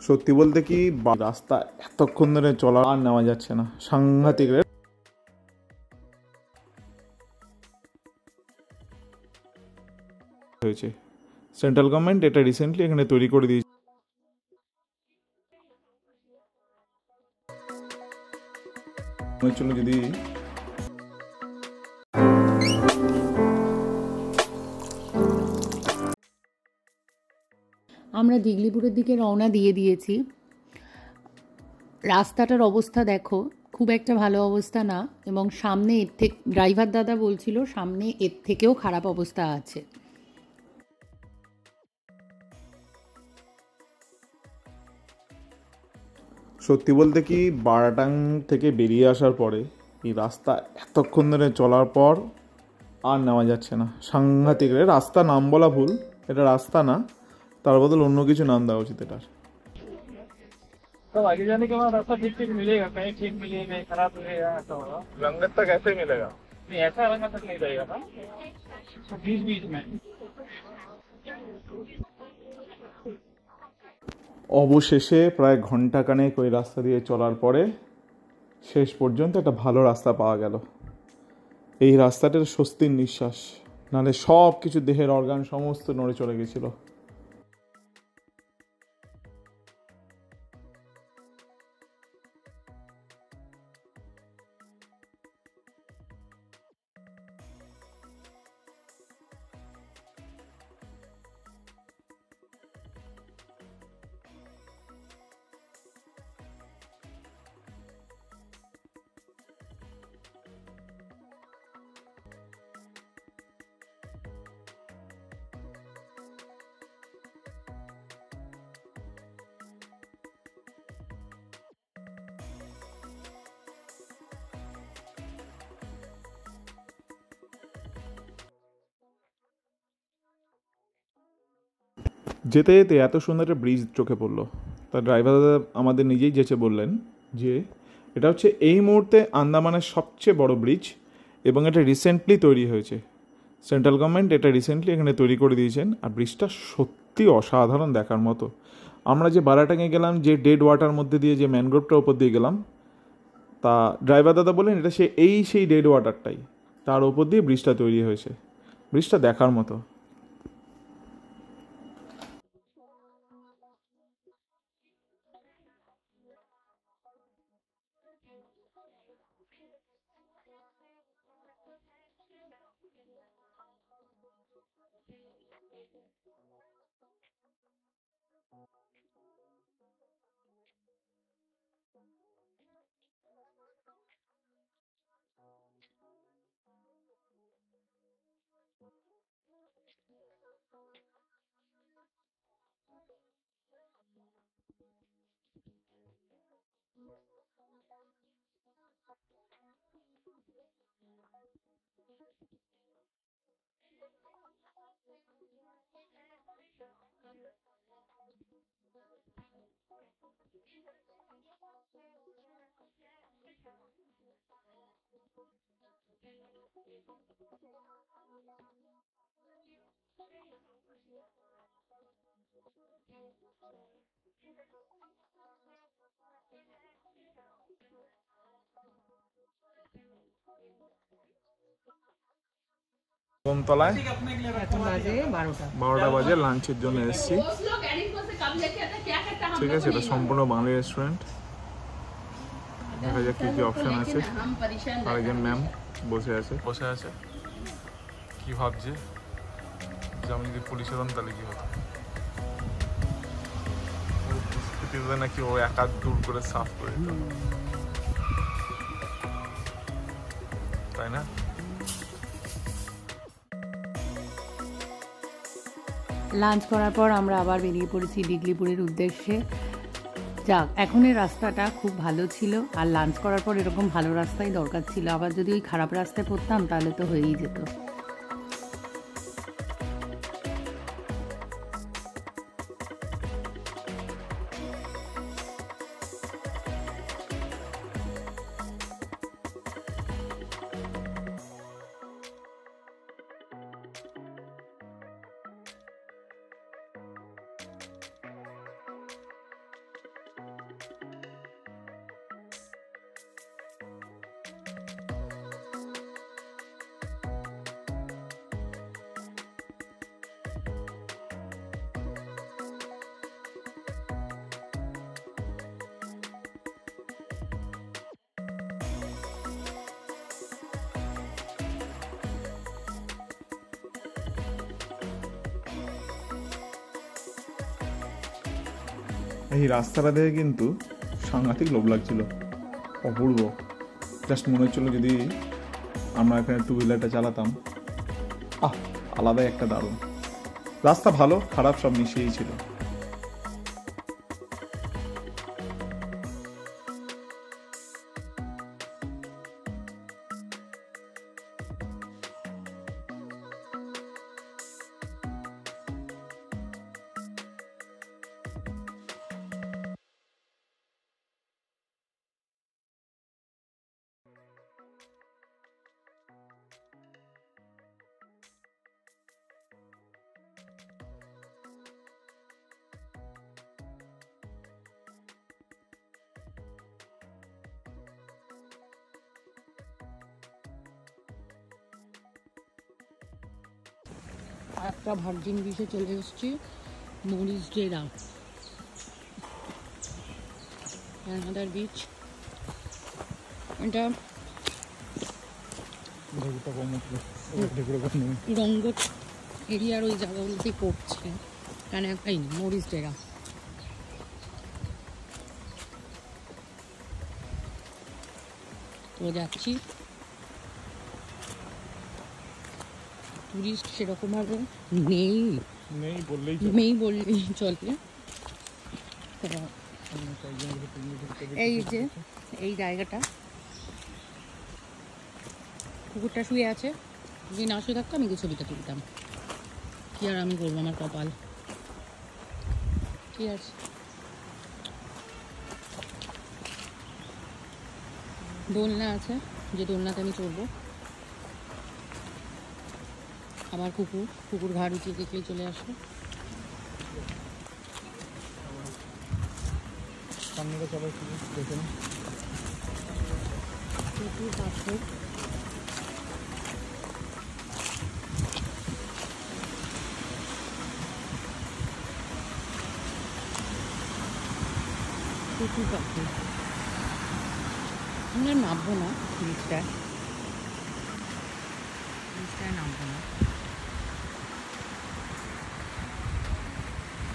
সত্যি বলতে কি রাস্তা এতক্ষণ ধরে চলা আর নেওয়া যাচ্ছে না, সাংঘাতিক হয়েছে। সেন্ট্রাল গভর্নমেন্ট এটা রিসেন্টলি এখানে তৈরি করে দিয়েছে। চলো যদি আমরা দিগলিপুরের দিকে রওনা দিয়ে দিয়েছি। রাস্তাটার অবস্থা দেখো, খুব একটা ভালো অবস্থা না, এবং সামনে এর থেকে ড্রাইভার দাদা বলছিল সামনে এর থেকেও খারাপ অবস্থা আছে। সত্যি বলতে কি বারাটাং থেকে বেরিয়ে আসার পরে এই রাস্তা এতক্ষণ ধরে চলার পর আর নেওয়া যাচ্ছে না, সাংঘাতিক। রাস্তা নাম বলা ভুল, এটা রাস্তা না, তার বদল অন্য কিছু নাম দেওয়া উচিত এটার। तो आगे जाने के बाद रास्ता ठीक ठीक मिलेगा, कहीं ठीक मिलेगा कहीं खराब मिलेगा, ऐसा होगा। रंगत तक ऐसे मिलेगा? नहीं, ऐसा रंगा तक नहीं रहेगा था, बीच बीच में। অবশেষে প্রায় ঘন্টাখানেক ওই রাস্তা দিয়ে চলার পরে শেষ পর্যন্ত একটা ভালো রাস্তা পাওয়া গেল। এই রাস্তাটার স্বস্তির নিঃশ্বাস, নাহলে সব কিছু দেহের অর্গান সমস্ত নড়ে চলে গেছিল। যেতে যেতে এত সুন্দর একটা ব্রিজ চোখে পড়লো। তার ড্রাইভার দাদা আমাদের নিজেই যেচে বললেন যে এটা হচ্ছে এই মুহূর্তে আন্দামানের সবচেয়ে বড় ব্রিজ, এবং এটা রিসেন্টলি তৈরি হয়েছে। সেন্ট্রাল গভর্নমেন্ট এটা রিসেন্টলি এখানে তৈরি করে দিয়েছেন, আর ব্রিজটা সত্যি অসাধারণ দেখার মতো। আমরা যে বারাটাঙে গেলাম, যে ডেড ওয়াটার মধ্যে দিয়ে যে ম্যানগ্রোভটার ওপর দিয়ে গেলাম, তা ড্রাইভার দাদা বললেন এটা সেই ডেড ওয়াটারটাই, তার ওপর দিয়ে ব্রিজটা তৈরি হয়েছে। ব্রিজটা দেখার মতো। তলায় 12টা বাজে, লাঞ্চের জন্য এসেছি। ঠিক আছে, এটা সম্পূর্ণ বাঙালি রেস্টুরেন্ট। দেখা যাক কি কি অপশন আছে। আরেকজন ম্যাম বসে আছে কি ভাবছে যে আমি যদি পুলিশ হতাম তাহলে কি হতো। নাকি ও একা দূর করে সাফ করে দিত, তাই না? লাঞ্চ করার পর আমরা আবার বেরিয়ে পড়েছি দিগলিপুরের উদ্দেশ্যে। যাক, এখনের রাস্তাটা খুব ভালো ছিল, আর লাঞ্চ করার পর এরকম ভালো রাস্তাই দরকার ছিল। আবার যদি ওই খারাপ রাস্তায় পড়তাম তাহলে তো হয়েই যেত। এই রাস্তাটা দেখে কিন্তু সাংঘাতিক লোভ লাগছিল, অপূর্ব। জাস্ট মনে হচ্ছিলো যদি আমরা এখানে টু হুইলারটা চালাতাম, আলাদাই একটা দারুণ। রাস্তা ভালো খারাপ সব মিশিয়েই ছিল। একটা ভার্জিন বিচে চলে এসেছি, মরিস ডেরা, অ্যানাদার বিচ। এটা রঙ্গট এরিয়ার ওই জায়গাগুলোতে পড়ছে, কারণ এই মরিস ডেরা। তো যাচ্ছি, টুরিস্ট সেরকমভাবে নেই বললেই চলে। এই যে এই জায়গাটা, কুকুরটা শুয়ে আছে, যদি না শুয়ে থাকতো আমি কি ছবিটা তুলতাম, কি আর আমি করবো, আমার কপাল। ঠিক আছে, দোলনা আছে, যে দোলনাতে আমি চড়বো। আমার কুকুর ঘাড় উঁচিয়ে দেখলেই চলে আসবে। সামনে চলো দেখে না, প্রচুর পাথর। প্রচুর পাথর। আমি আর নামবো না ব্রিজটায়, নামবো না।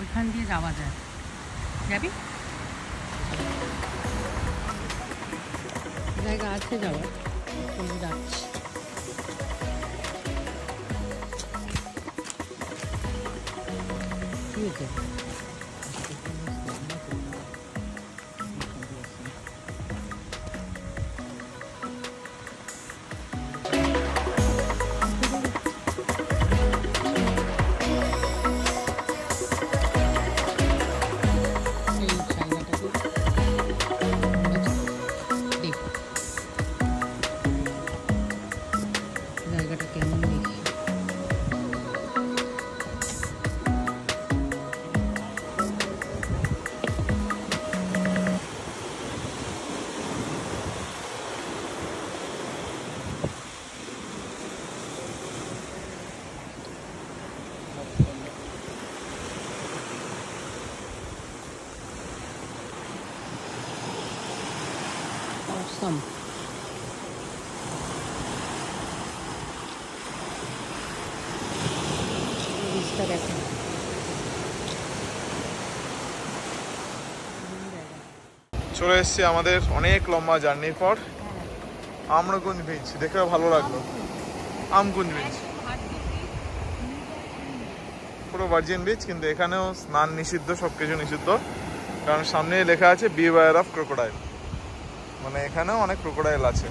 ওইখান দিয়ে যাওয়া যায়, যাবি? জায়গা আছে যাওয়ার, চলে যাচ্ছি। ঠিক আছে, জায়গাটা কেমন দেখি। Awesome. Vista দেখেন। চলে এসেছি আমাদের অনেক লম্বা জার্নির পর আমরকুঞ্জ বিচ। দেখে ভালো লাগলো। আমকুঞ্জ বিচ পুরো ভার্জিন বিচ, কিন্তু এখানেও স্নান নিষিদ্ধ, সবকিছু নিষিদ্ধ, কারণ সামনে লেখা আছে বিওয়্যার অফ ক্রোকোডাইল, মানে এখানেও অনেক ক্রোকোডাইল আছে,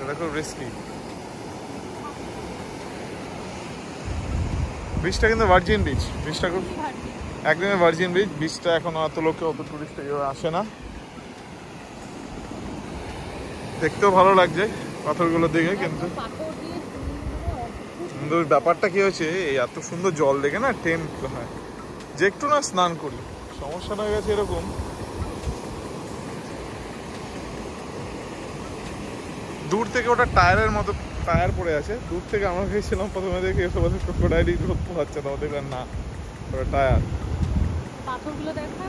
এটা খুব রিস্কি। বিচটা কিন্তু ভার্জিন বিচ, বিচটা খুব একদমই ভার্জিন বিচ। বিচটা এখন অত লোকে, অত টুরিস্ট আসে না। দেখতেও ভালো লাগছে পাথরগুলো দেখে, কিন্তু ব্যাপারটা কি হয়েছে, এই এত সুন্দর জল দেখে না টেম্প হয় যে একটু না স্নান করি, সমস্যাটা হয়ে গেছে এরকম। দূর থেকে ওটা টায়ারের মতো টায়ার পড়ে আছে, দূর থেকে আমরা ভেবেছিলাম প্রথমে দেখে ক্রোকোডাইলই রোদ পোহাচ্ছে, না দেখবেন না ওটা টায়ার। পাথরগুলো দেখা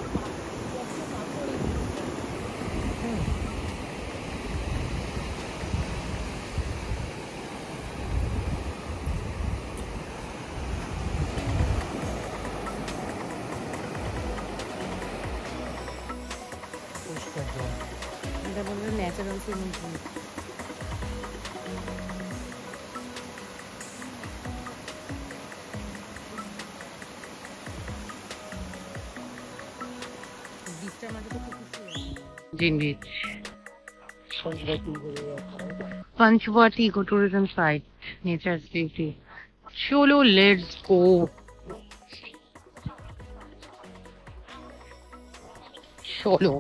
এটা বললো ন্যাচারাল সুইমিং পুল। জিন beach, Panchavati eco tourism site, nature beauty. चलो लेट्स गो। चलो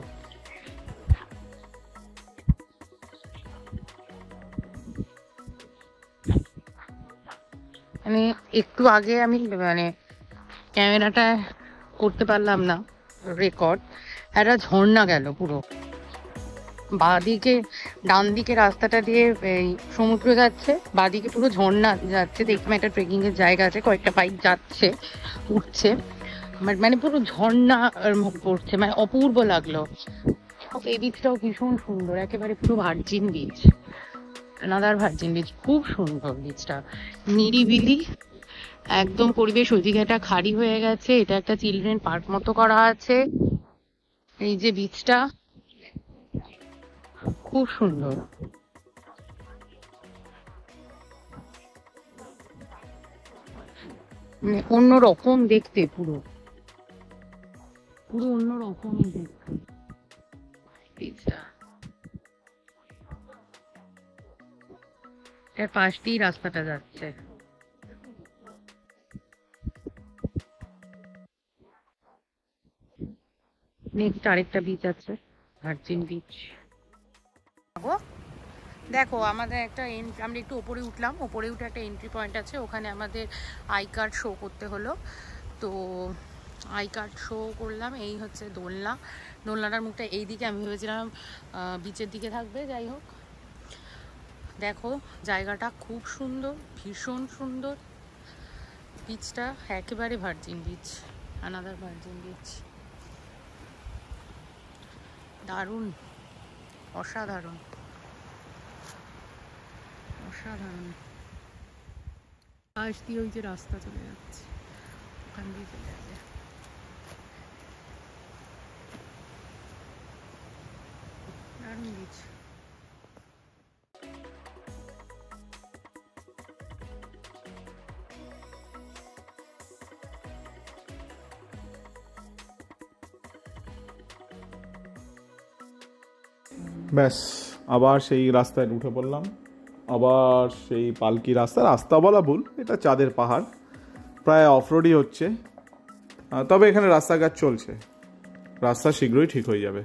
মানে একটু আগে আমি মানে ক্যামেরাটা করতে পারলাম না রেকর্ড, একটা ঝর্ণা গেল পুরো বাঁদিকে, ডান দিকে রাস্তাটা দিয়ে এই সমুদ্র যাচ্ছে, বাঁদিকে পুরো ঝর্ণা যাচ্ছে। দেখলাম একটা ট্রেকিং এর জায়গা আছে, কয়েকটা বাইক যাচ্ছে উঠছে, মানে পুরো ঝর্ণা পড়ছে, মানে অপূর্ব লাগলো। এই বিচটাও ভীষণ সুন্দর, একেবারে পুরো virgin beach, another virgin beach, খুব সুন্দর বিচটা, নিরিবিলি একদম পরিবেশ। ওইদিকে একটা খাড়ি হয়ে গেছে, এটা একটা চিলড্রেন পার্ক মতো করা আছে। এই যে বিচটা খুব সুন্দর, মানে অন্যরকম দেখতে, পুরো পুরো অন্যরকমই দেখতে বিচটা। এর পাশ দিয়ে রাস্তাটা যাচ্ছে। নেক্সট আরেকটা বিচ আছে, ভার্জিন বিচ। দেখো আমাদের একটা আমরা একটু ওপরে উঠলাম, ওপরে উঠে একটা এন্ট্রি পয়েন্ট আছে, ওখানে আমাদের আই কার্ড শো করতে হলো। তো আই কার্ড শো করলাম। এই হচ্ছে দোলনা, দোলনাটার মুখটা এই দিকে, আমি ভেবেছিলাম বিচের দিকে থাকবে। যাই হোক, দেখো জায়গাটা খুব সুন্দর, ভীষণ সুন্দর। বিচটা একেবারে virgin beach, another virgin beach, দারুণ, অসাধারণ অসাধারণ। পাশ দিয়ে ওই যে রাস্তা চলে যাচ্ছে, ওখান দিয়ে চলে যাবে। দারুণ বিচ। ব্যাস, আবার সেই রাস্তায় উঠে পড়লাম, আবার সেই পালকি রাস্তা। রাস্তা বলা ভুল, এটা চাঁদের পাহাড়, প্রায় অফরোডই হচ্ছে। তবে এখানে রাস্তাঘাট চলছে, রাস্তা শীঘ্রই ঠিক হয়ে যাবে।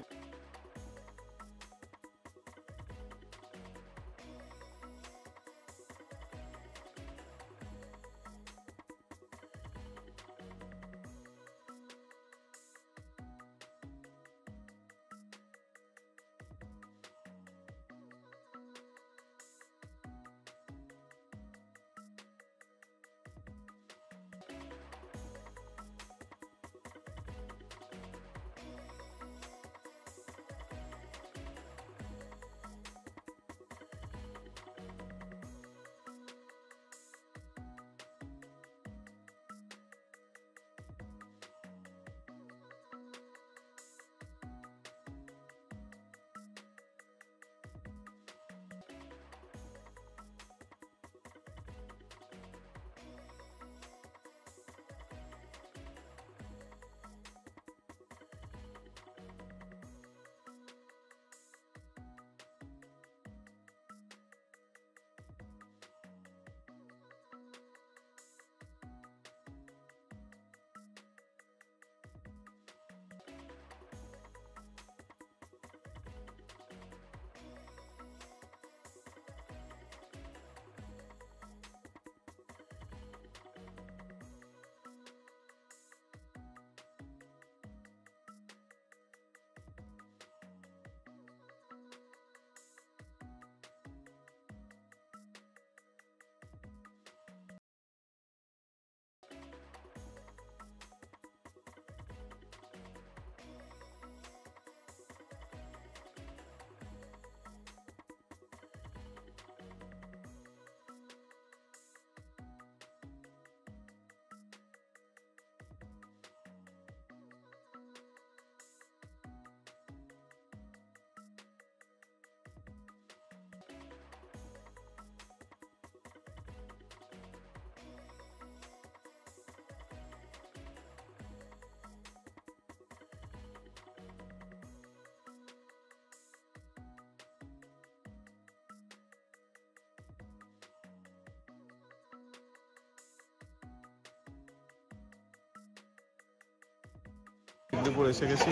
মেদিনীপুর এসে গেছি,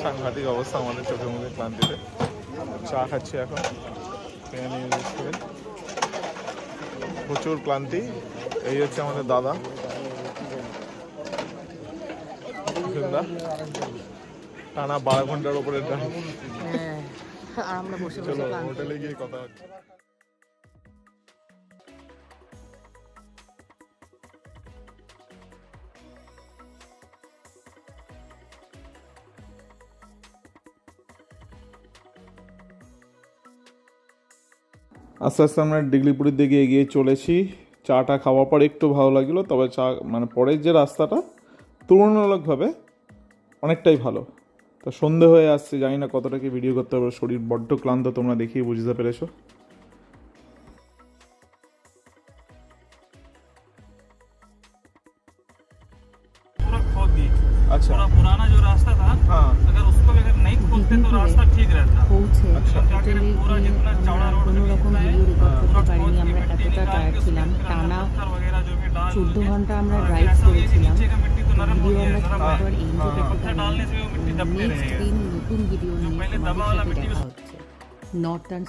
সাংঘাতিক অবস্থা আমাদের চোখের মধ্যে ক্লান্তিতে। চা খাচ্ছি এখন, প্রচুর ক্লান্তি। এই হচ্ছে আমাদের দাদা টানা 12 ঘন্টার উপরে ড্রাইভ। চলো হোটেলে গিয়ে কথা হচ্ছে। আস্তে আস্তে আমরা ডিগলিপুরের দিকে এগিয়ে চলেছি। চাটা খাওয়ার পর একটু ভালো লাগলো, তবে চা মানে পরের যে রাস্তাটা তুলনামূলকভাবে অনেকটাই ভালো। তো সন্ধে হয়ে আসছে, জানি না কতটা কি ভিডিও করতে হবে, শরীর বড্ড ক্লান্ত, তোমরা দেখিয়ে বুঝতে পেরেছো। अच्छा पूरा पुराना जो रास्ता था, हाँ, अगर उसको भी अगर नहीं खोलते तो रास्ता ठीक रहता। পৌঁছে আচ্ছা। হোটেলে গিয়ে কোনো রকম ভিডিও রেকর্ড করতে পারিনি। আমরা এতটা টায়ার্ড ছিলাম, টানা 14 ঘন্টা আমরা ড্রাইভ করেছিলাম। ভিডিও আমরা খাওয়ার পর এই নেক্সট দিন নতুন ভিডিও নিয়ে তোমাদের সাথে দেখা হচ্ছে। নর্থার্ন